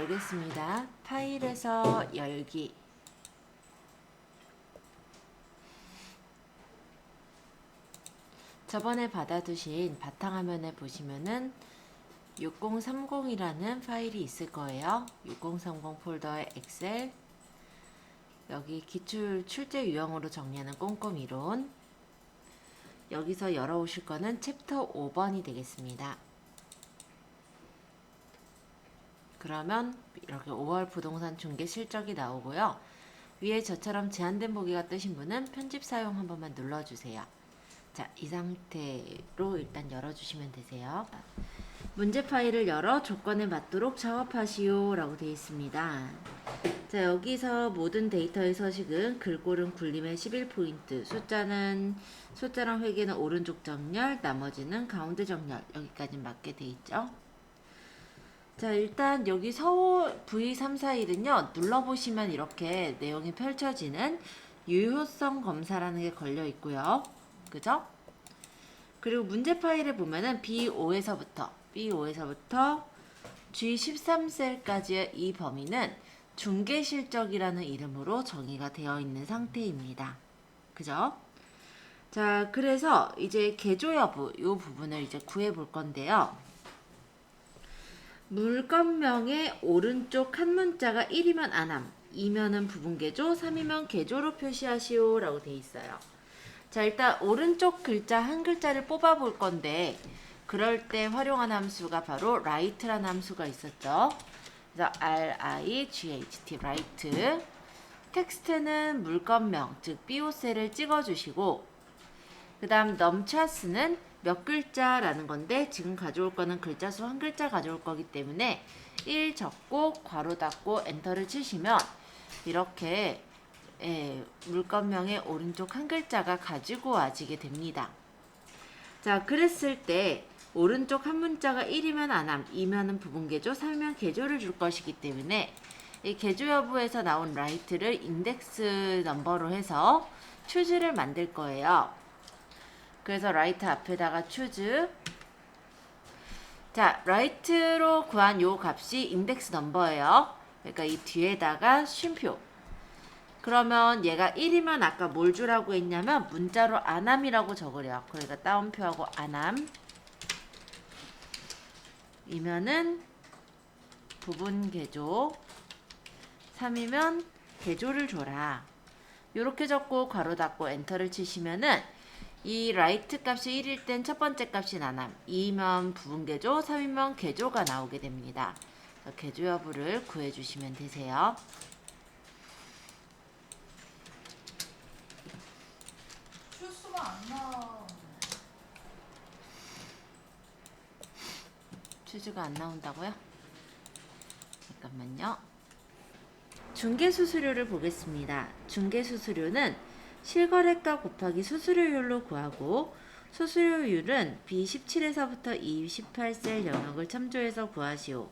열겠습니다. 파일에서 열기. 저번에 받아두신 바탕화면에 보시면은 6030이라는 파일이 있을 거예요. 6030 폴더의 엑셀, 여기 기출 출제 유형으로 정리하는 꼼꼼이론, 여기서 열어오실 거는 챕터 5번이 되겠습니다. 그러면 이렇게 5월 부동산 중개 실적이 나오고요. 위에 저처럼 제한된 보기가 뜨신 분은 편집 사용 한 번만 눌러주세요. 자, 이 상태로 일단 열어주시면 되세요. 문제 파일을 열어 조건에 맞도록 작업하시오 라고 되어 있습니다. 자, 여기서 모든 데이터의 서식은 글꼴은 굴림의 11포인트, 숫자랑 회계는 오른쪽 정렬, 나머지는 가운데 정렬, 여기까지 맞게 되어 있죠. 자, 일단 여기 서호 V341은요, 눌러보시면 이렇게 내용이 펼쳐지는 유효성 검사라는 게 걸려 있고요. 그죠? 그리고 문제 파일에 보면은 B5에서부터 G13셀까지의 이 범위는 중개실적이라는 이름으로 정의가 되어 있는 상태입니다. 그죠? 자, 그래서 이제 개조 여부 이 부분을 이제 구해 볼 건데요. 물건명의 오른쪽 한 문자가 1이면 안함, 2면은 부분개조, 3이면 개조로 표시하시오 라고 되어 있어요. 자, 일단 오른쪽 글자 한 글자를 뽑아 볼 건데 그럴 때 활용한 함수가 바로 write라는 함수가 있었죠. 그래서 R-I-G-H-T, write. 텍스트는 물건명, 즉 BO셀을 찍어주시고 그 다음 넘차스는 몇 글자라는 건데 지금 가져올 거는 글자 수 한 글자 가져올 거기 때문에 1 적고 괄호 닫고 엔터를 치시면 이렇게 물건명의 오른쪽 한 글자가 가지고 와지게 됩니다. 자, 그랬을 때 오른쪽 한 문자가 1이면 안함, 2면은 부분개조, 3이면 개조를 줄 것이기 때문에 이 개조 여부에서 나온 write를 인덱스 넘버로 해서 choose를 만들 거예요. 그래서 write 앞에다가 choose. 자, write로 구한 요 값이 인덱스 넘버예요. 그러니까 이 뒤에다가 쉼표. 그러면 얘가 1이면 아까 뭘 주라고 했냐면 문자로 안함이라고 적으래요. 그러니까 따옴표하고 안함. 이면은 부분 개조. 3이면 개조를 줘라. 요렇게 적고 괄호 닫고 엔터를 치시면은 이 write 값이 1일 땐 첫 번째 값이 안함, 2면 부분 개조, 3이면 개조가 나오게 됩니다. 개조 여부를 구해 주시면 되세요. 출수가 안 나와. 추즈가 안 나온다고요? 잠깐만요. 중개수수료를 보겠습니다. 중개수수료는 실거래가 곱하기 수수료율로 구하고 수수료율은 B17에서부터 E18셀 영역을 참조해서 구하시오.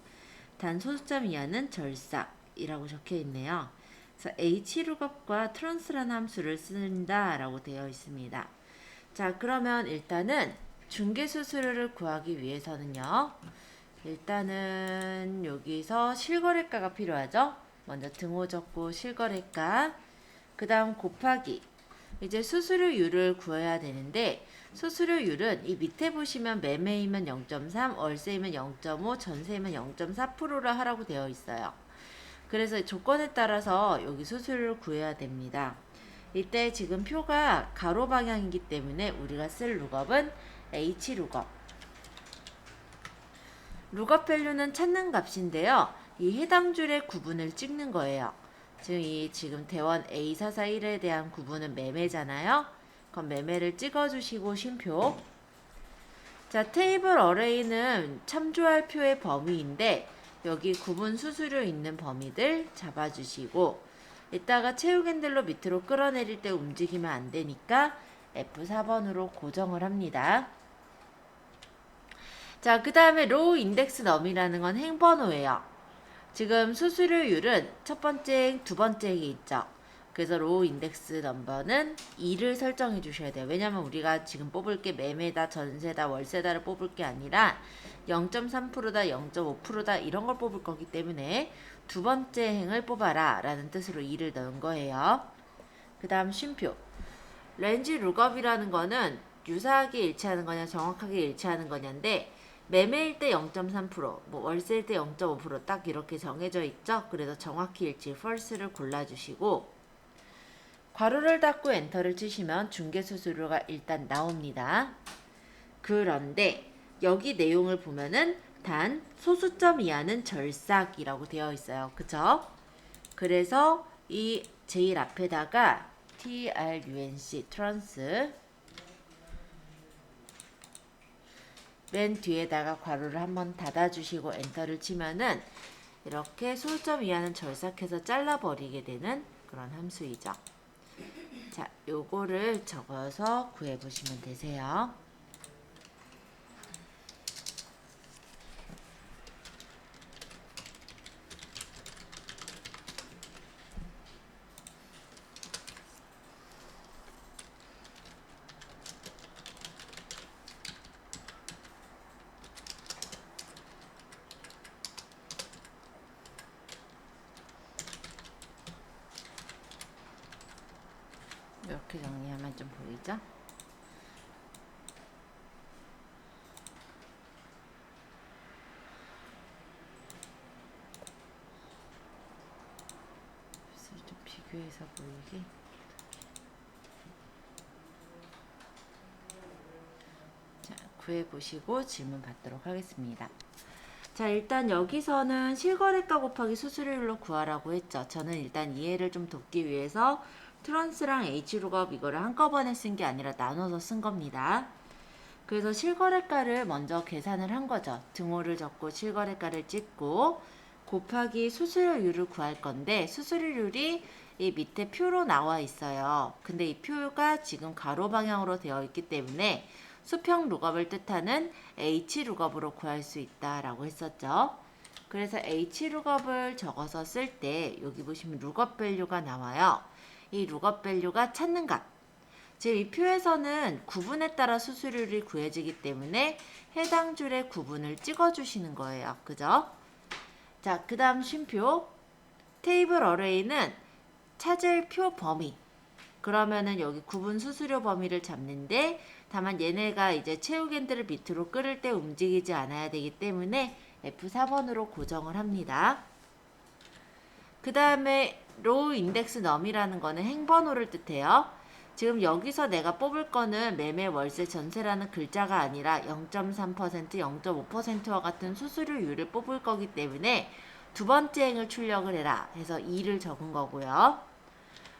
단 소수점 이하는 절삭이라고 적혀 있네요. 그래서 hlookup과 trans라는 함수를 쓴다 라고 되어 있습니다. 자, 그러면 일단은 중개수수료를 구하기 위해서는요. 일단은 여기서 실거래가가 필요하죠. 먼저 등호 적고 실거래가, 그 다음 곱하기, 이제 수수료율을 구해야 되는데 수수료율은 이 밑에 보시면 매매이면 0.3, 월세이면 0.5, 전세이면 0.4%라 하라고 되어 있어요. 그래서 조건에 따라서 여기 수수료를 구해야 됩니다. 이때 지금 표가 가로 방향이기 때문에 우리가 쓸 룩업은 hlookup. 룩업 밸류는 찾는 값인데요. 이 해당 줄의 구분을 찍는 거예요. 지금 대원 A441에 대한 구분은 매매잖아요. 그럼 매매를 찍어주시고 쉼표. 자, 테이블 어레이는 참조할 표의 범위인데 여기 구분 수수료 있는 범위들 잡아주시고 이따가 채우 핸들로 밑으로 끌어내릴 때 움직이면 안 되니까 F4번으로 고정을 합니다. 자, 그 다음에 로우 인덱스 넘이라는 건 행번호예요. 지금 수수료율은 첫 번째, 두 번째에 있죠. 그래서 로우 인덱스 넘버는 2를 설정해 주셔야 돼요. 왜냐면 우리가 지금 뽑을 게 매매다, 전세다, 월세다를 뽑을 게 아니라 0.3%다, 0.5%다 이런 걸 뽑을 거기 때문에 두 번째 행을 뽑아라 라는 뜻으로 2를 넣은 거예요. 그 다음 쉼표. 렌지 룩업이라는 거는 유사하게 일치하는 거냐 정확하게 일치하는 거냐인데 매매일 때 0.3%, 뭐 월세일 때 0.5% 딱 이렇게 정해져 있죠. 그래서 정확히 일치 false를 골라주시고 괄호를 닫고 엔터를 치시면 중개수수료가 일단 나옵니다. 그런데 여기 내용을 보면은 단 소수점 이하는 절삭이라고 되어 있어요. 그쵸? 그래서 이 제일 앞에다가 TRUNC 트랜스 맨 뒤에다가 괄호를 한번 닫아주시고 엔터를 치면은 이렇게 소수점 이하는 절삭해서 잘라버리게 되는 그런 함수이죠. 자, 요거를 적어서 구해보시면 되세요. 이렇게 정리하면 좀 보이죠? 좀 비교해서 보이게. 자, 구해보시고 질문 받도록 하겠습니다. 자, 일단 여기서는 실거래가 곱하기 수수료율로 구하라고 했죠. 저는 일단 이해를 좀 돕기 위해서 트런스랑 H룩업 이거를 한꺼번에 쓴 게 아니라 나눠서 쓴 겁니다. 그래서 실거래가를 먼저 계산을 한 거죠. 등호를 적고 실거래가를 찍고 곱하기 수수료율을 구할 건데 수수료율이 이 밑에 표로 나와 있어요. 근데 이 표가 지금 가로 방향으로 되어 있기 때문에 수평 룩업을 뜻하는 H 룩업으로 구할 수 있다라고 했었죠. 그래서 H 룩업을 적어서 쓸 때 여기 보시면 룩업 밸류가 나와요. 이 룩업 밸류가 찾는 값. 즉 이 표에서는 구분에 따라 수수료율이 구해지기 때문에 해당 줄의 구분을 찍어주시는 거예요. 그죠? 자, 그 다음 쉼표. 테이블 어레이는 찾을 표 범위. 그러면은 여기 구분 수수료 범위를 잡는데 다만 얘네가 이제 채우겐들을 밑으로 끌을 때 움직이지 않아야 되기 때문에 F4번으로 고정을 합니다. 그 다음에 로우 인덱스 넘이라는 거는 행번호를 뜻해요. 지금 여기서 내가 뽑을 거는 매매, 월세, 전세라는 글자가 아니라 0.3%, 0.5%와 같은 수수료율을 뽑을 거기 때문에 두 번째 행을 출력을 해라 해서 2를 적은 거고요.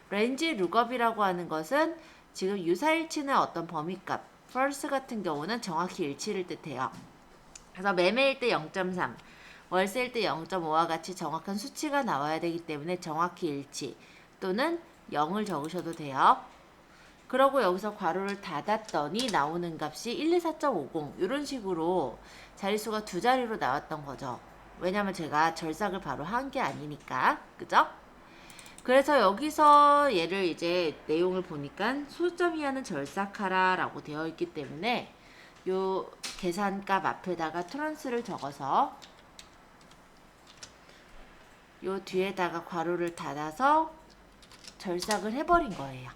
렌지 룩업이라고 하는 것은 지금 유사일치는 어떤 범위값, false 같은 경우는 정확히 일치를 뜻해요. 그래서 매매일 때 0.3, 월세일 때 0.5와 같이 정확한 수치가 나와야 되기 때문에 정확히 일치 또는 0을 적으셔도 돼요. 그러고 여기서 괄호를 닫았더니 나오는 값이 124.50 이런 식으로 자릿수가 두 자리로 나왔던 거죠. 왜냐면 제가 절삭을 바로 한 게 아니니까. 그죠? 그래서 여기서 얘를 이제 내용을 보니까 소점 이하는 절삭하라 라고 되어 있기 때문에 요 계산값 앞에다가 트랜스를 적어서 요 뒤에다가 괄호를 닫아서 절삭을 해버린 거예요.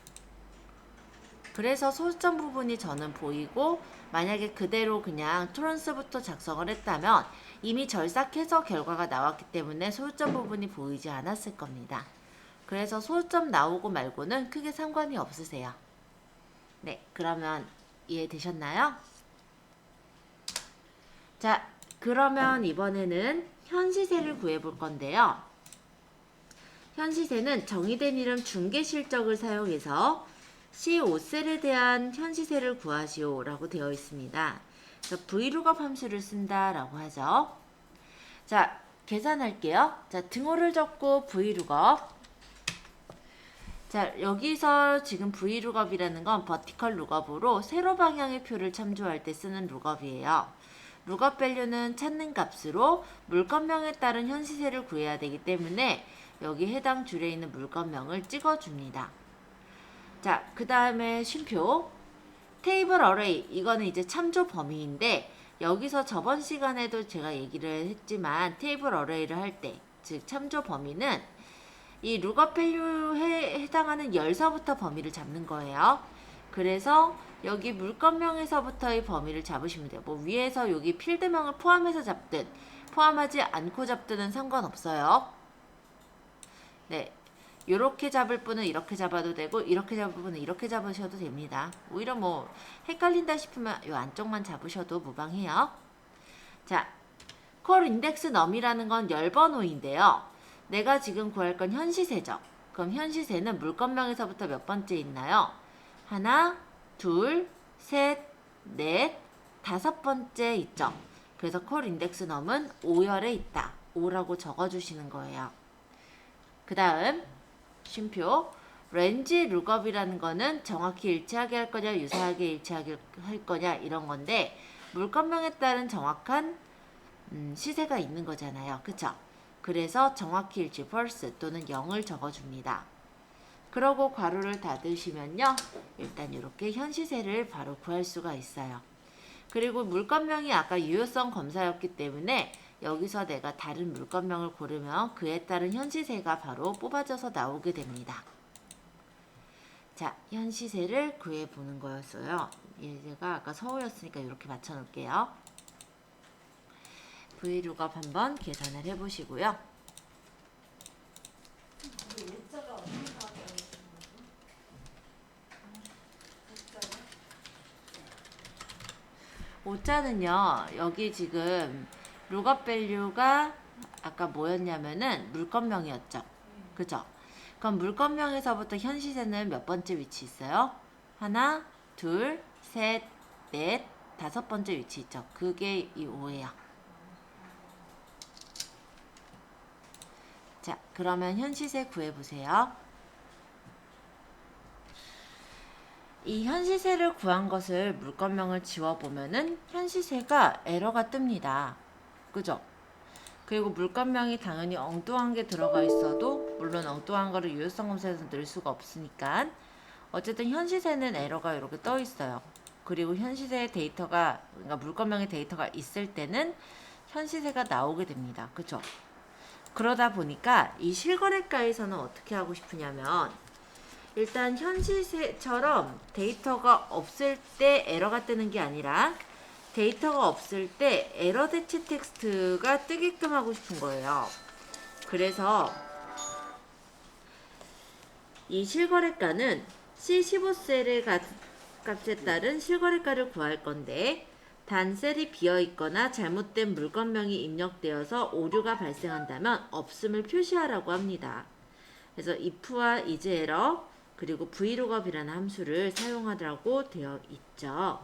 그래서 소수점 부분이 저는 보이고 만약에 그대로 그냥 트랜스부터 작성을 했다면 이미 절삭해서 결과가 나왔기 때문에 소수점 부분이 보이지 않았을 겁니다. 그래서 소수점 나오고 말고는 크게 상관이 없으세요. 네, 그러면 이해되셨나요? 자, 그러면 이번에는 현시세를 구해볼 건데요. 현시세는 정의된 이름 중개실적을 사용해서 C5셀에 대한 현시세를 구하시오 라고 되어 있습니다. 그래서 V룩업 함수를 쓴다 라고 하죠. 자, 계산할게요. 자, 등호를 적고 V룩업. 자, 여기서 지금 V룩업이라는 건 버티컬 룩업으로 세로 방향의 표를 참조할 때 쓰는 룩업이에요. 룩업 밸류는 찾는 값으로 물건명에 따른 현시세를 구해야 되기 때문에 여기 해당 줄에 있는 물건명을 찍어줍니다. 자, 그 다음에 쉼표 테이블 어레이, 이거는 이제 참조 범위인데 여기서 저번 시간에도 제가 얘기를 했지만 테이블 어레이를 할 때, 즉 참조 범위는 이 룩업 밸류에 해당하는 열서부터 범위를 잡는 거예요. 그래서 여기 물건명에서부터의 범위를 잡으시면 돼요. 뭐 위에서 여기 필드명을 포함해서 잡든 포함하지 않고 잡든은 상관없어요. 네, 이렇게 잡을 분은 이렇게 잡아도 되고 이렇게 잡을 분은 이렇게 잡으셔도 됩니다. 오히려 뭐 헷갈린다 싶으면 이 안쪽만 잡으셔도 무방해요. 자, 콜 인덱스 넘이라는 건 열번호인데요. 내가 지금 구할 건 현시세죠. 그럼 현시세는 물건명에서부터 몇 번째 있나요? 하나, 둘, 셋, 넷, 다섯 번째 있죠. 그래서 콜 인덱스 넘은 5열에 있다. 5라고 적어주시는 거예요. 그 다음 쉼표 렌지 룩업이라는 거는 정확히 일치하게 할 거냐 유사하게 일치하게 할 거냐 이런 건데 물건명에 따른 정확한 시세가 있는 거잖아요. 그쵸? 그래서 정확히 일치 false 또는 0을 적어줍니다. 그러고 괄호를 닫으시면요. 일단 이렇게 현시세를 바로 구할 수가 있어요. 그리고 물건명이 아까 유효성 검사였기 때문에 여기서 내가 다른 물건명을 고르면 그에 따른 현시세가 바로 뽑아져서 나오게 됩니다. 자, 현시세를 구해보는 거였어요. 얘가 아까 서울이었으니까 이렇게 맞춰놓을게요. V룩업 한번 계산을 해보시고요. 오자가 어떻게 나와요? 오자는요, 여기 지금 룩업 밸류가 아까 뭐였냐면은 물건명이었죠. 그죠? 그럼 물건명에서부터 현시세는 몇 번째 위치 있어요? 하나, 둘, 셋, 넷, 다섯 번째 위치 있죠. 그게 이 5예요. 자, 그러면 현시세 구해보세요. 이 현시세를 구한 것을 물건명을 지워보면은 현시세가 에러가 뜹니다. 그죠? 그리고 물건명이 당연히 엉뚱한 게 들어가 있어도 물론 엉뚱한 거를 유효성 검사에서 넣을 수가 없으니까 어쨌든 현시세는 에러가 이렇게 떠 있어요. 그리고 현시세의 데이터가 그러니까 물건명의 데이터가 있을 때는 현시세가 나오게 됩니다. 그죠? 그러다 보니까 이 실거래가에서는 어떻게 하고 싶으냐면 일단 현시세처럼 데이터가 없을 때 에러가 뜨는 게 아니라 데이터가 없을 때 에러 대체 텍스트가 뜨게끔 하고 싶은 거예요. 그래서 이 실거래가는 C15셀의 값에 따른 실거래가를 구할 건데 단 셀이 비어 있거나 잘못된 물건명이 입력되어서 오류가 발생한다면 없음을 표시하라고 합니다. 그래서 if와 isError 그리고 vlookup이라는 함수를 사용하라고 되어 있죠.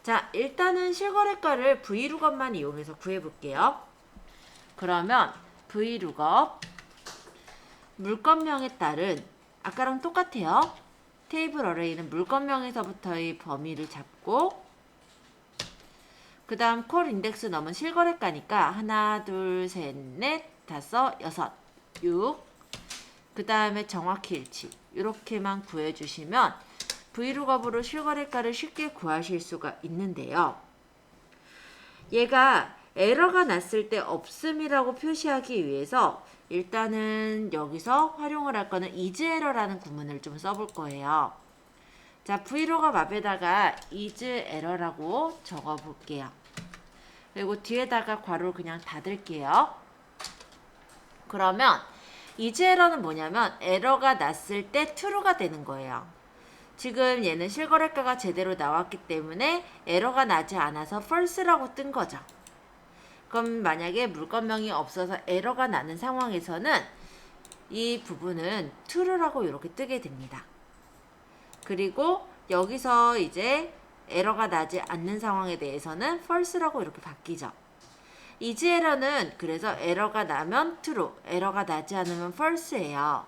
자, 일단은 실거래가를 vlookup만 이용해서 구해볼게요. 그러면 vlookup 물건명에 따른 아까랑 똑같아요. 테이블 어레이는 물건명에서부터의 범위를 잡고 그 다음 콜 인덱스 넘은 실거래가니까 하나, 둘, 셋, 넷, 다섯, 여섯, 6. 그 다음에 정확히 일치 이렇게만 구해주시면 vlookup으로 실거래가를 쉽게 구하실 수가 있는데요. 얘가 에러가 났을 때 없음이라고 표시하기 위해서 일단은 여기서 활용을 할 거는 isError라는 구문을 좀 써볼 거예요. 자, vlookup 앞에다가 isError라고 적어 볼게요. 그리고 뒤에다가 괄호를 그냥 닫을게요. 그러면 isError는 뭐냐면 에러가 났을 때 true가 되는 거예요. 지금 얘는 실거래가가 제대로 나왔기 때문에 에러가 나지 않아서 false라고 뜬 거죠. 그럼 만약에 물건명이 없어서 에러가 나는 상황에서는 이 부분은 true라고 이렇게 뜨게 됩니다. 그리고 여기서 이제 에러가 나지 않는 상황에 대해서는 false라고 이렇게 바뀌죠. isError는 그래서 에러가 나면 true, 에러가 나지 않으면 false예요.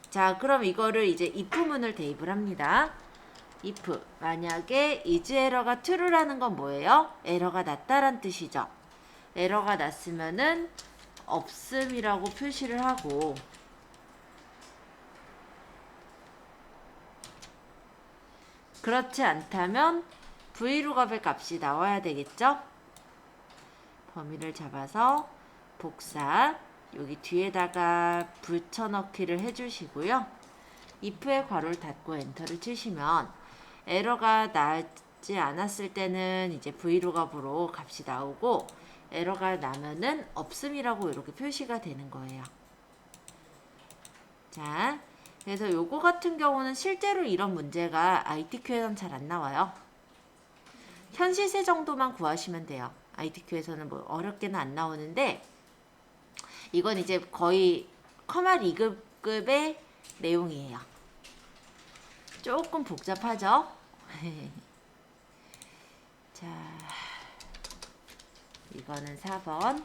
자, 그럼 이거를 이제 if문을 대입을 합니다. if 만약에 is 에러가 true라는 건 뭐예요? 에러가 났다란 뜻이죠. 에러가 났으면은 없음이라고 표시를 하고, 그렇지 않다면 vlookup의 값이 나와야 되겠죠? 범위를 잡아서 복사, 여기 뒤에다가 붙여넣기를 해주시고요. if의 괄호를 닫고 엔터를 치시면 에러가 나지 않았을 때는 이제 vlookup으로 값이 나오고, 에러가 나면은 없음이라고 이렇게 표시가 되는 거예요. 자, 그래서 요거 같은 경우는 실제로 이런 문제가 ITQ에서는 잘 안 나와요. 현시세 정도만 구하시면 돼요. ITQ에서는 뭐 어렵게는 안 나오는데, 이건 이제 거의 커마 2급의 내용이에요. 조금 복잡하죠? 자, 이거는 4번.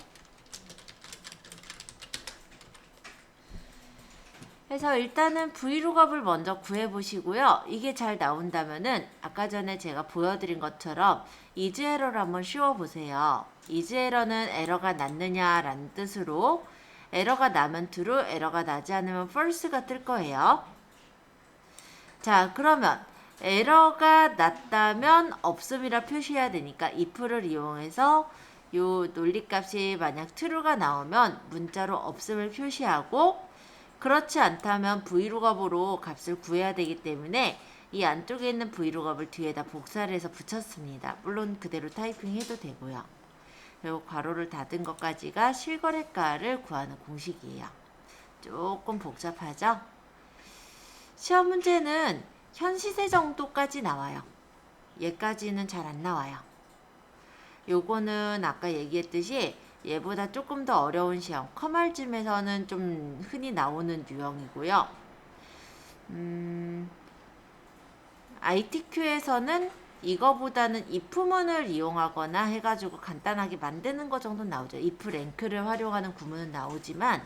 그래서 일단은 vlookup을 먼저 구해보시고요. 이게 잘 나온다면은 아까 전에 제가 보여드린 것처럼 is error를 한번 씌워보세요. is error는 에러가 났느냐라는 뜻으로, 에러가 나면 true, 에러가 나지 않으면 false가 뜰 거예요. 자, 그러면 에러가 났다면 없음이라 표시해야 되니까 if를 이용해서 요 논리값이 만약 true가 나오면 문자로 없음을 표시하고, 그렇지 않다면 vlookup으로 값을 구해야 되기 때문에 이 안쪽에 있는 vlookup을 뒤에다 복사를 해서 붙였습니다. 물론 그대로 타이핑해도 되고요. 그리고 괄호를 닫은 것까지가 실거래가를 구하는 공식이에요. 조금 복잡하죠? 시험 문제는 현시세 정도까지 나와요. 얘까지는 잘 안 나와요. 요거는 아까 얘기했듯이 얘보다 조금 더 어려운 시험, 커말쯤에서는 좀 흔히 나오는 유형이고요. ITQ에서는 이거보다는 if문을 이용하거나 해가지고 간단하게 만드는 거 정도 나오죠. if 랭크를 활용하는 구문은 나오지만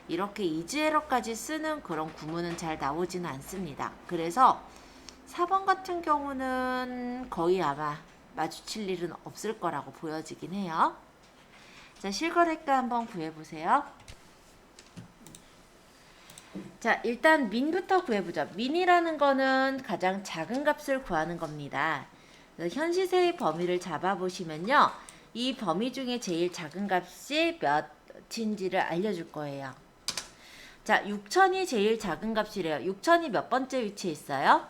이렇게 is error까지 쓰는 그런 구문은 잘 나오지는 않습니다. 그래서 4번 같은 경우는 거의 아마 마주칠 일은 없을 거라고 보여지긴 해요. 자, 실거래가 한번 구해보세요. 자, 일단 민부터 구해보자. 민이라는 거는 가장 작은 값을 구하는 겁니다. 현시세의 범위를 잡아보시면요. 이 범위 중에 제일 작은 값이 몇인지를 알려줄 거예요. 자, 6천이 제일 작은 값이래요. 6천이 몇 번째 위치에 있어요?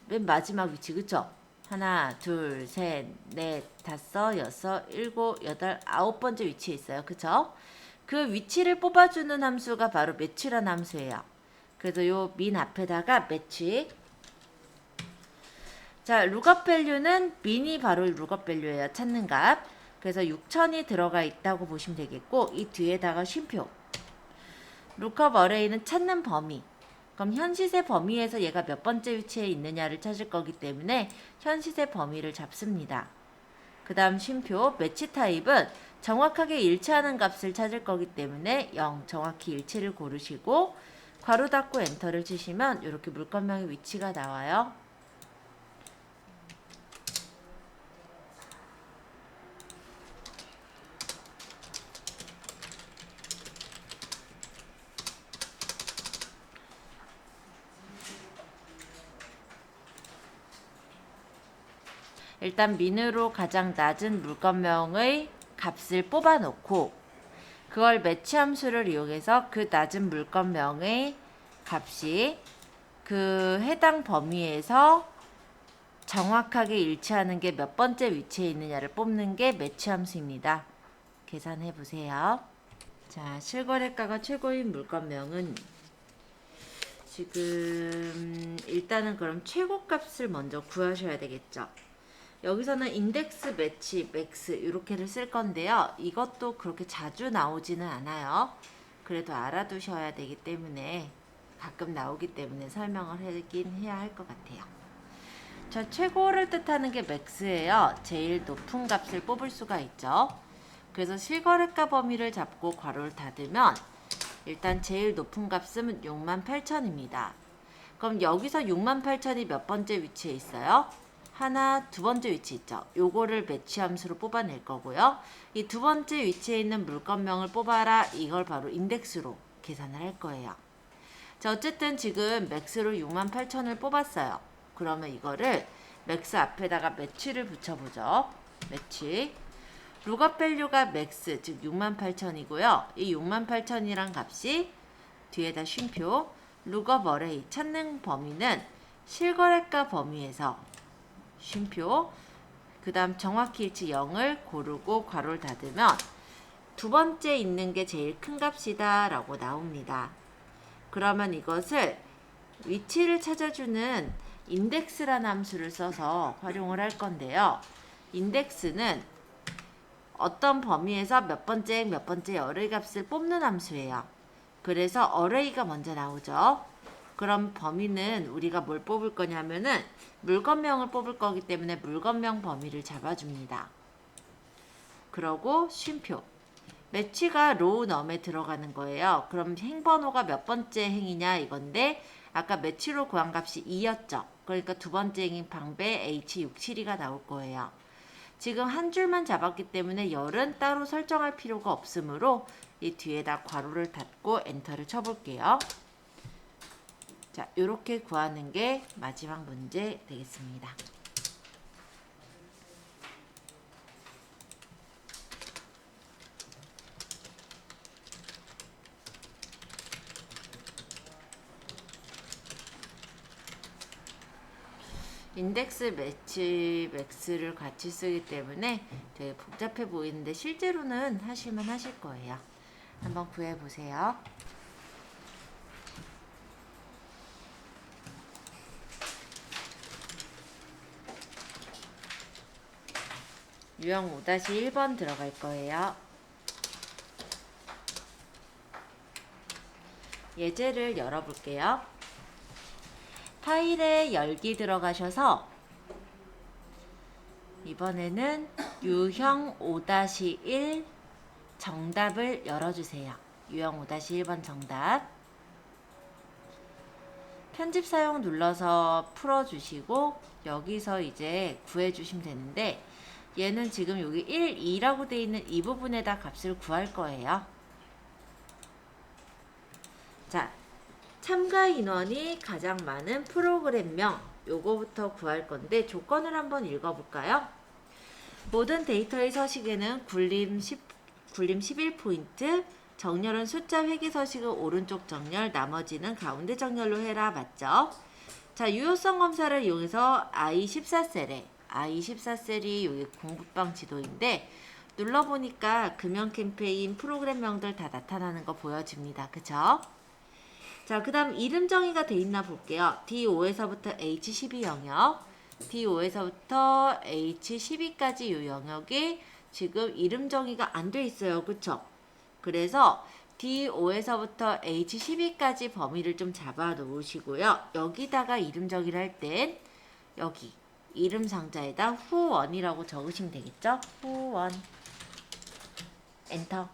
맨 마지막 위치, 그쵸? 하나, 둘, 셋, 넷, 다섯, 여섯, 일곱, 여덟, 아홉 번째 위치에 있어요. 그쵸? 그 위치를 뽑아주는 함수가 바로 매치라는 함수예요. 그래서 요 민 앞에다가 매치. 자, 룩업 밸류는 민이 바로 룩업 밸류예요. 찾는 값. 그래서 6천이 들어가 있다고 보시면 되겠고, 이 뒤에다가 쉼표. 룩업 어레이는 찾는 범위. 그럼 현시세 범위에서 얘가 몇 번째 위치에 있느냐를 찾을 거기 때문에 현시세 범위를 잡습니다. 그 다음 쉼표, 매치 타입은 정확하게 일치하는 값을 찾을 거기 때문에 0, 정확히 일치를 고르시고 괄호 닫고 엔터를 치시면 이렇게 물건명의 위치가 나와요. 일단 민으로 가장 낮은 물건명의 값을 뽑아 놓고 그걸 매치 함수를 이용해서 그 낮은 물건명의 값이 그 해당 범위에서 정확하게 일치하는 게 몇 번째 위치에 있느냐를 뽑는 게 매치 함수입니다. 계산해 보세요. 자, 실거래가가 최고인 물건명은 지금 일단은 그럼 최고값을 먼저 구하셔야 되겠죠. 여기서는 인덱스, 매치, 맥스 이렇게를 쓸 건데요. 이것도 그렇게 자주 나오지는 않아요. 그래도 알아두셔야 되기 때문에 가끔 나오기 때문에 설명을 하긴 해야 할 것 같아요. 자, 최고를 뜻하는 게 맥스예요. 제일 높은 값을 뽑을 수가 있죠. 그래서 실거래가 범위를 잡고 괄호를 닫으면 일단 제일 높은 값은 68,000입니다. 그럼 여기서 68,000이 몇 번째 위치에 있어요? 하나, 두 번째 위치 있죠. 요거를 매치 함수로 뽑아낼 거고요. 이 두 번째 위치에 있는 물건명을 뽑아라. 이걸 바로 인덱스로 계산을 할 거예요. 자, 어쨌든 지금 맥스로 68,000을 뽑았어요. 그러면 이거를 맥스 앞에다가 매치를 붙여보죠. 매치. 룩업 밸류가 맥스, 즉 68,000이고요. 이 68,000이란 값이 뒤에다 쉼표. 룩업 어레이 찾는 범위는 실거래가 범위에서 쉼표. 그 다음 정확히 일치 0을 고르고 괄호를 닫으면 두 번째 있는 게 제일 큰 값이다 라고 나옵니다. 그러면 이것을 위치를 찾아주는 인덱스라는 함수를 써서 활용을 할 건데요. 인덱스는 어떤 범위에서 몇 번째 어레이 값을 뽑는 함수예요. 그래서 어레이가 먼저 나오죠. 그럼 범위는 우리가 뭘 뽑을 거냐면은 물건명을 뽑을 거기 때문에 물건명 범위를 잡아줍니다. 그러고 쉼표. 매치가 로우 넘에 들어가는 거예요. 그럼 행번호가 몇 번째 행이냐 이건데 아까 매치로 구한 값이 2였죠. 그러니까 두 번째 행인 방배 H672가 나올 거예요. 지금 한 줄만 잡았기 때문에 열은 따로 설정할 필요가 없으므로 이 뒤에다 괄호를 닫고 엔터를 쳐볼게요. 자, 이렇게 구하는 게 마지막 문제 되겠습니다. 인덱스, 매치, 맥스를 같이 쓰기 때문에 되게 복잡해 보이는데 실제로는 하실만 하실 거예요. 한번 구해보세요. 유형 5-1번 들어갈 거예요. 예제를 열어볼게요. 파일에 열기 들어가셔서 이번에는 유형 5-1 정답을 열어주세요. 유형 5-1번 정답. 편집 사용 눌러서 풀어주시고 여기서 이제 구해주시면 되는데 얘는 지금 여기 1, 2라고 되어 있는 이 부분에다 값을 구할 거예요. 자, 참가 인원이 가장 많은 프로그램명 요거부터 구할 건데 조건을 한번 읽어볼까요? 모든 데이터의 서식에는 굴림 11포인트, 정렬은 숫자 회귀 서식은 오른쪽 정렬, 나머지는 가운데 정렬로 해라. 맞죠? 자, 유효성 검사를 이용해서 I14셀에 I14셀이 여기 공부방 지도인데 눌러보니까 금연 캠페인 프로그램명들 다 나타나는 거 보여집니다. 그쵸? 자, 그 다음 이름 정의가 돼 있나 볼게요. D5에서부터 H12 영역, D5에서부터 H12까지 이 영역이 지금 이름 정의가 안 돼 있어요. 그쵸? 그래서 D5에서부터 H12까지 범위를 좀 잡아 놓으시고요. 여기다가 이름 정의를 할 땐 여기 이름 상자에다 후원이라고 적으시면 되겠죠? 후원. 엔터.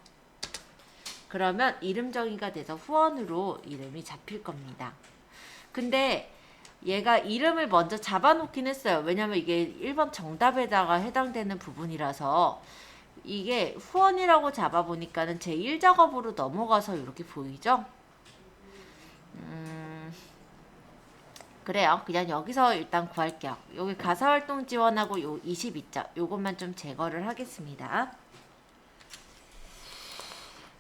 그러면 이름 정의가 돼서 후원으로 이름이 잡힐 겁니다. 근데 얘가 이름을 먼저 잡아놓긴 했어요. 왜냐면 이게 1번 정답에다가 해당되는 부분이라서 이게 후원이라고 잡아보니까는 제1작업으로 넘어가서 이렇게 보이죠? 그래요. 그냥 여기서 일단 구할게요. 여기 가사활동 지원하고 요 22자 요것만 좀 제거를 하겠습니다.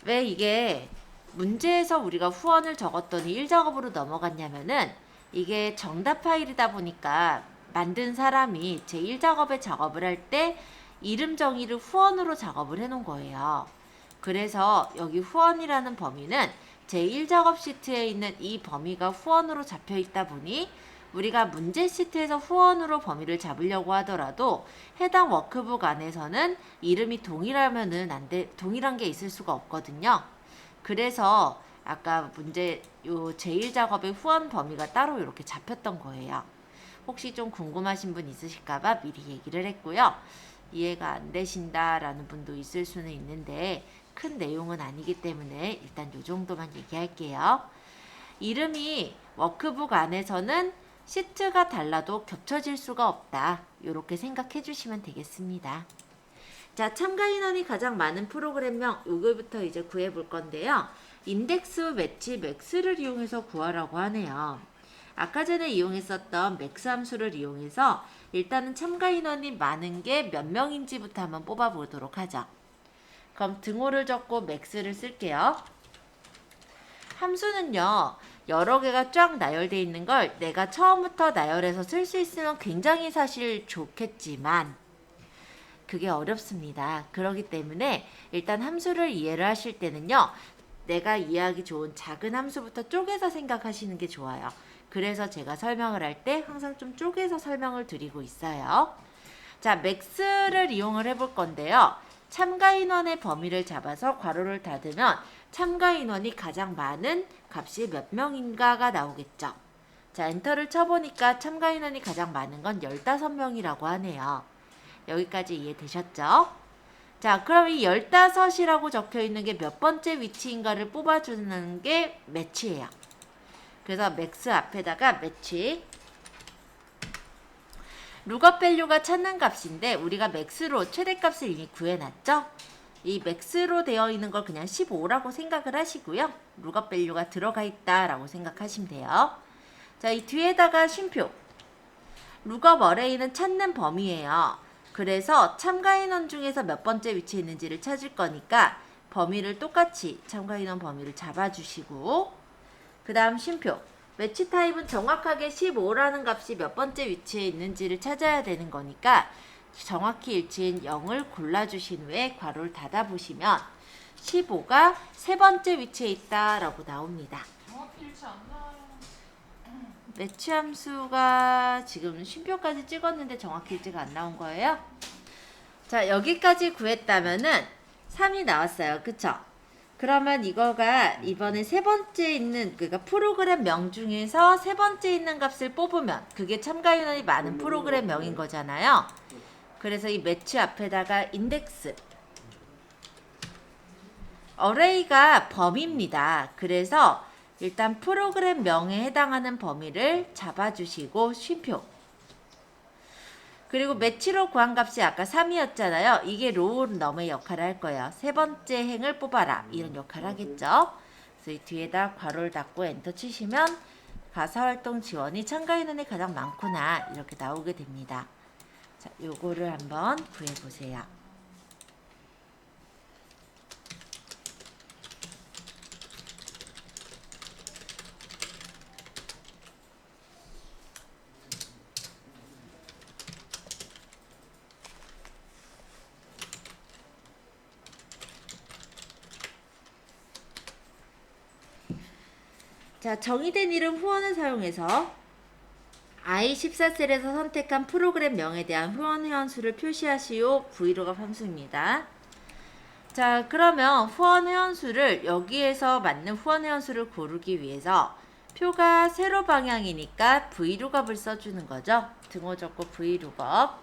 왜 이게 문제에서 우리가 후원을 적었더니 1작업으로 넘어갔냐면은 이게 정답 파일이다 보니까 만든 사람이 제1작업에 작업을 할 때 이름 정의를 후원으로 작업을 해 놓은 거예요. 그래서 여기 후원이라는 범위는 제1작업 시트에 있는 이 범위가 후원으로 잡혀 있다 보니 우리가 문제 시트에서 후원으로 범위를 잡으려고 하더라도 해당 워크북 안에서는 이름이 동일하면은 동일한 게 있을 수가 없거든요. 그래서 아까 문제 요 제1작업의 후원 범위가 따로 이렇게 잡혔던 거예요. 혹시 좀 궁금하신 분 있으실까봐 미리 얘기를 했고요. 이해가 안 되신다라는 분도 있을 수는 있는데 큰 내용은 아니기 때문에 일단 요 정도만 얘기할게요. 이름이 워크북 안에서는 시트가 달라도 겹쳐질 수가 없다. 이렇게 생각해 주시면 되겠습니다. 자, 참가 인원이 가장 많은 프로그램명 요거부터 이제 구해 볼 건데요. 인덱스 매치 맥스를 이용해서 구하라고 하네요. 아까 전에 이용했었던 맥스 함수를 이용해서 일단은 참가 인원이 많은 게 몇 명인지부터 한번 뽑아 보도록 하죠. 그럼 등호를 적고 맥스를 쓸게요. 함수는요, 여러 개가 쫙 나열되어 있는 걸 내가 처음부터 나열해서 쓸 수 있으면 굉장히 사실 좋겠지만 그게 어렵습니다. 그렇기 때문에 일단 함수를 이해를 하실 때는요, 내가 이해하기 좋은 작은 함수부터 쪼개서 생각하시는 게 좋아요. 그래서 제가 설명을 할 때 항상 좀 쪼개서 설명을 드리고 있어요. 자, 맥스를 이용을 해볼 건데요. 참가 인원의 범위를 잡아서 괄호를 닫으면 참가 인원이 가장 많은 값이 몇 명인가가 나오겠죠. 자, 엔터를 쳐보니까 참가 인원이 가장 많은 건 15명이라고 하네요. 여기까지 이해되셨죠? 자, 그럼 이 15이라고 적혀 있는 게 몇 번째 위치인가를 뽑아주는 게 매치예요. 그래서 맥스 앞에다가 매치. 룩업 밸류가 찾는 값인데 우리가 맥스로 최대값을 이미 구해놨죠? 이 맥스로 되어 있는 걸 그냥 15라고 생각을 하시고요. 룩업 밸류가 들어가 있다라고 생각하시면 돼요. 자, 이 뒤에다가 쉼표. 룩업 어레이는 찾는 범위예요. 그래서 참가 인원 중에서 몇 번째 위치에 있는지를 찾을 거니까 범위를 똑같이 참가 인원 범위를 잡아주시고 그 다음 쉼표. 매치 타입은 정확하게 15라는 값이 몇 번째 위치에 있는지를 찾아야 되는 거니까 정확히 일치인 0을 골라주신 후에 괄호를 닫아보시면 15가 세 번째 위치에 있다라고 나옵니다. 정확히 일치 안 나와요. 매치 함수가 지금 쉼표까지 찍었는데 정확히 일치가 안 나온 거예요. 자, 여기까지 구했다면은 3이 나왔어요. 그쵸? 그러면 이거가 이번에 세 번째 있는, 그러니까 프로그램 명 중에서 세 번째 있는 값을 뽑으면 그게 참가 인원이 많은 프로그램 명인 거잖아요. 그래서 이 매치 앞에다가 인덱스. 어레이가 범위입니다. 그래서 일단 프로그램 명에 해당하는 범위를 잡아주시고 쉼표. 그리고 매치로 구한 값이 아까 3이었잖아요. 이게 로우 넘의 역할을 할 거예요. 세 번째 행을 뽑아라. 이런 역할을 하겠죠. 그래서 이 뒤에다 괄호를 닫고 엔터 치시면 가사활동 지원이 참가 인원이 가장 많구나. 이렇게 나오게 됩니다. 자, 요거를 한번 구해보세요. 자, 정의된 이름 후원을 사용해서 I14셀에서 선택한 프로그램 명에 대한 후원 회원수를 표시하시오. 브이로그 함수입니다. 자, 그러면 후원 회원수를 여기에서 맞는 후원 회원수를 고르기 위해서 표가 세로 방향이니까 V룩업을 써주는 거죠. 등호 적고 V룩업.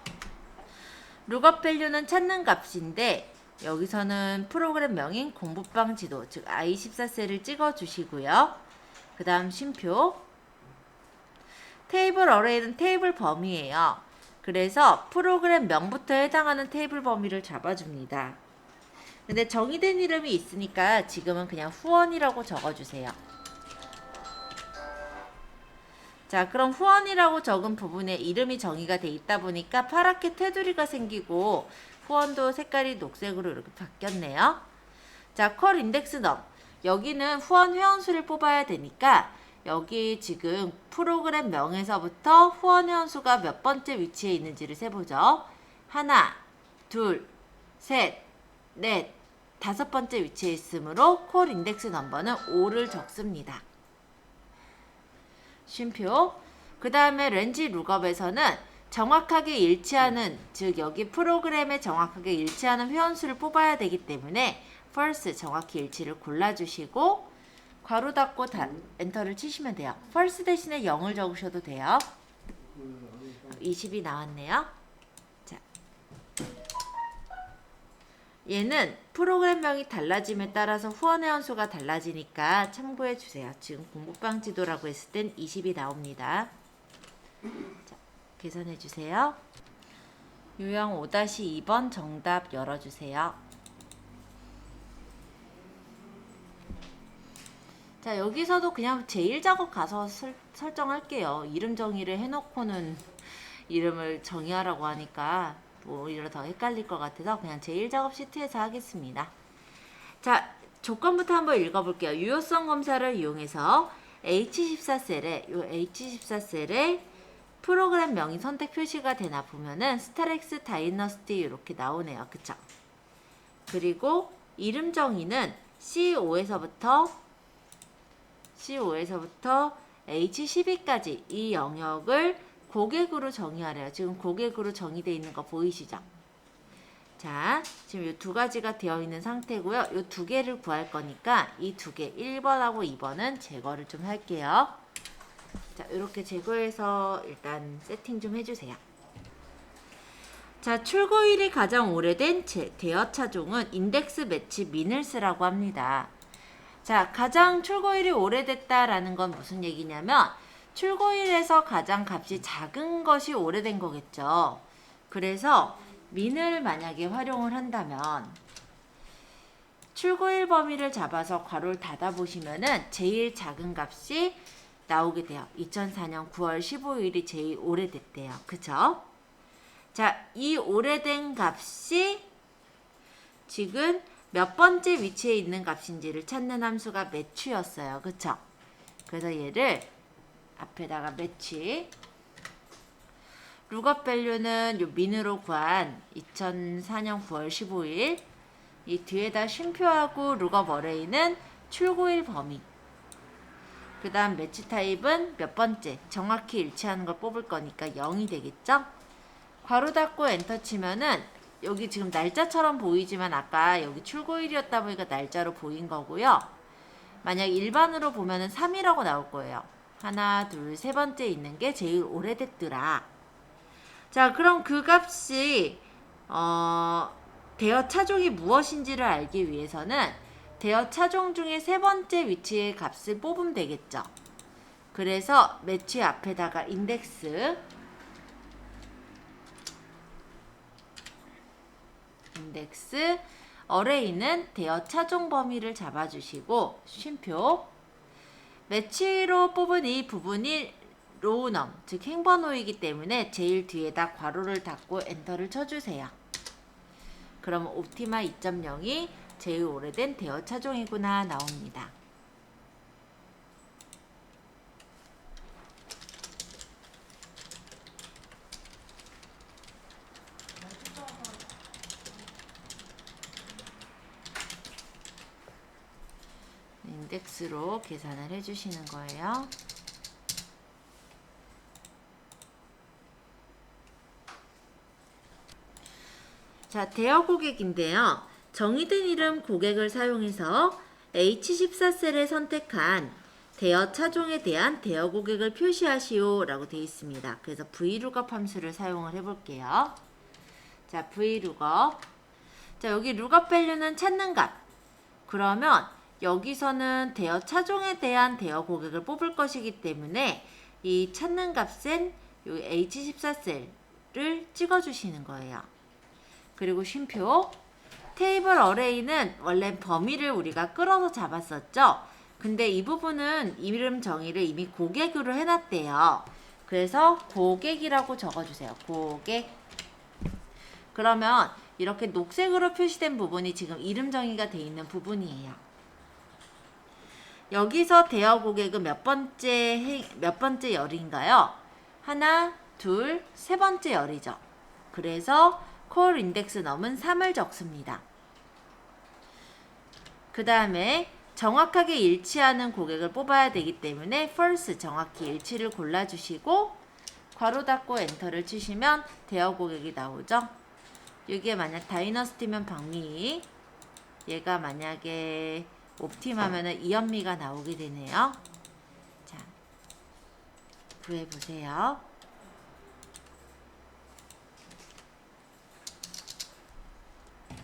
룩업 밸류는 찾는 값인데 여기서는 프로그램 명인 공부방 지도, 즉 I14셀을 찍어주시고요. 그 다음 쉼표. 테이블 어레이는 테이블 범위예요. 그래서 프로그램 명부터 해당하는 테이블 범위를 잡아줍니다. 근데 정의된 이름이 있으니까 지금은 그냥 후원이라고 적어주세요. 자, 그럼 후원이라고 적은 부분에 이름이 정의가 돼 있다 보니까 파랗게 테두리가 생기고 후원도 색깔이 녹색으로 이렇게 바뀌었네요. 자, 컬 인덱스 넘. 여기는 후원 회원수를 뽑아야 되니까 여기 지금 프로그램 명에서부터 후원 회원수가 몇 번째 위치에 있는지를 세보죠. 하나, 둘, 셋, 넷, 다섯 번째 위치에 있으므로 콜 인덱스 넘버는 5를 적습니다. 쉼표. 그 다음에 렌지 룩업에서는 정확하게 일치하는, 즉 여기 프로그램에 정확하게 일치하는 회원수를 뽑아야 되기 때문에 false 정확히 일치를 골라주시고 괄호 닫고 엔터를 치시면 돼요. false 대신에 0을 적으셔도 돼요. 20이 나왔네요. 자, 얘는 프로그램명이 달라짐에 따라서 후원회원 수가 달라지니까 참고해 주세요. 지금 공부방 지도라고 했을 땐 20이 나옵니다. 자, 계산해 주세요. 유형 5-2번 정답 열어주세요. 자, 여기서도 그냥 제1작업 가서 설정할게요. 이름 정의를 해놓고는 이름을 정의하라고 하니까 오히려 더 헷갈릴 것 같아서 그냥 제1작업 시트에서 하겠습니다. 자, 조건부터 한번 읽어볼게요. 유효성 검사를 이용해서 H14셀에 요 H14셀에 프로그램 명이 선택 표시가 되나 보면은 스타렉스 다이너스티 이렇게 나오네요. 그쵸? 그리고 이름 정의는 C5에서부터 H12까지 이 영역을 고객으로 정의하래요. 지금 고객으로 정의되어 있는 거 보이시죠? 자, 지금 이 두 가지가 되어 있는 상태고요. 이 두 개를 구할 거니까 이 두 개, 1번하고 2번은 제거를 좀 할게요. 자, 이렇게 제거해서 일단 세팅 좀 해주세요. 자, 출고일이 가장 오래된 대여 차종은 인덱스 매치 민을 쓰라고 합니다. 자, 가장 출고일이 오래됐다라는 건 무슨 얘기냐면 출고일에서 가장 값이 작은 것이 오래된 거겠죠. 그래서 민을 만약에 활용을 한다면 출고일 범위를 잡아서 괄호를 닫아 보시면은 제일 작은 값이 나오게 돼요. 2004년 9월 15일이 제일 오래됐대요. 그쵸? 자, 이 오래된 값이 지금 몇 번째 위치에 있는 값인지를 찾는 함수가 매치였어요. 그쵸? 그래서 얘를 앞에다가 매치 룩업 밸류는 요 민으로 구한 2004년 9월 15일 이 뒤에다 쉼표하고 룩업 어레이는 출고일 범위 그 다음 매치 타입은 몇 번째 정확히 일치하는 걸 뽑을 거니까 0이 되겠죠? 괄호 닫고 엔터 치면은 여기 지금 날짜처럼 보이지만 아까 여기 출고일이었다 보니까 날짜로 보인 거고요. 만약 일반으로 보면은 3이라고 나올 거예요. 하나, 둘, 세 번째 있는 게 제일 오래됐더라. 자, 그럼 그 값이 대여 차종이 무엇인지를 알기 위해서는 대여 차종 중에 세 번째 위치의 값을 뽑으면 되겠죠. 그래서 매치 앞에다가 인덱스 어레이는 대여 차종 범위를 잡아주시고 쉼표 매치로 뽑은 이 부분이 로우넘 즉 행번호이기 때문에 제일 뒤에다 괄호를 닫고 엔터를 쳐주세요. 그럼 옵티마 2.0이 제일 오래된 대여 차종이구나 나옵니다. 인덱스로 계산을 해주시는 거예요. 자, 대여 고객인데요. 정의된 이름 고객을 사용해서 H14셀에 선택한 대여 차종에 대한 대여 고객을 표시하시오 라고 되어 있습니다. 그래서 VLOOKUP 함수를 사용을 해볼게요. 자, VLOOKUP. 자, 여기 룩업 밸류는 찾는 값. 그러면 여기서는 대여 차종에 대한 대여 고객을 뽑을 것이기 때문에 이 찾는 값은 요 H14셀을 찍어주시는 거예요. 그리고 쉼표 테이블 어레이는 원래 범위를 우리가 끌어서 잡았었죠. 근데 이 부분은 이름 정의를 이미 고객으로 해놨대요. 그래서 고객이라고 적어주세요. 고객. 그러면 이렇게 녹색으로 표시된 부분이 지금 이름 정의가 되어 있는 부분이에요. 여기서 대여 고객은 몇 번째 열인가요? 하나, 둘, 세 번째 열이죠. 그래서 콜 인덱스 넘은 3을 적습니다. 그 다음에 정확하게 일치하는 고객을 뽑아야 되기 때문에 first 정확히 일치를 골라주시고 괄호 닫고 엔터를 치시면 대여 고객이 나오죠. 이게 만약 다이너스티면 박미, 얘가 만약에 옵티마면은 이연미가 나오게 되네요. 자, 구해보세요.